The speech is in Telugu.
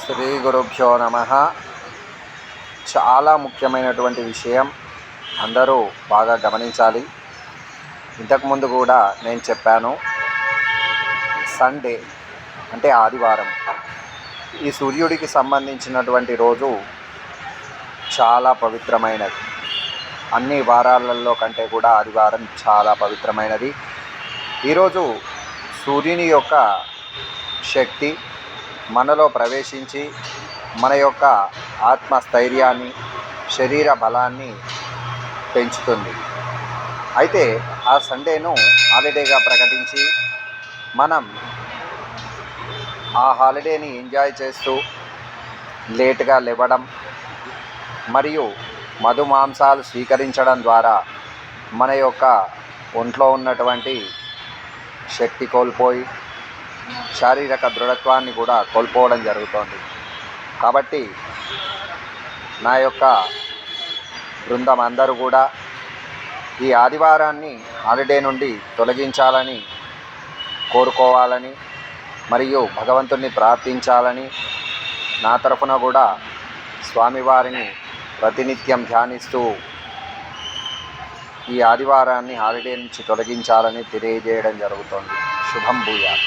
శ్రీ గురుభ్యో నమః. చాలా ముఖ్యమైనటువంటి విషయం అందరూ బాగా గమనించాలి. ఇంతకుముందు కూడా నేను చెప్పాను, సండే అంటే ఆదివారం ఈ సూర్యుడికి సంబంధించినటువంటి రోజు చాలా పవిత్రమైనది. అన్ని వారాలలో కంటే కూడా ఆదివారం చాలా పవిత్రమైనది. ఈరోజు సూర్యుని యొక్క శక్తి మనలో ప్రవేశించి మన యొక్క ఆత్మస్థైర్యాన్ని, శరీర బలాన్ని పెంచుతుంది. అయితే ఆ సండేను హాలిడేగా ప్రకటించి మనం ఆ హాలిడేని ఎంజాయ్ చేస్తూ లేటుగా లేవడం మరియు మధుమాంసాలు స్వీకరించడం ద్వారా మన యొక్క ఒంట్లో ఉన్నటువంటి శక్తి కోల్పోయి శారీరక దృఢత్వాన్ని కూడా కోల్పోవడం జరుగుతోంది. కాబట్టి నా యొక్క బృందం అందరూ కూడా ఈ ఆదివారాన్ని హాలిడే నుండి తొలగించాలని కోరుకోవాలని మరియు భగవంతుని ప్రార్థించాలని నా తరఫున కూడా స్వామివారిని ప్రతినిత్యం ధ్యానిస్తూ ఈ ఆదివారాన్ని హాలిడే నుంచి తొలగించాలని తెలియజేయడం జరుగుతోంది. శుభం భూయాత్.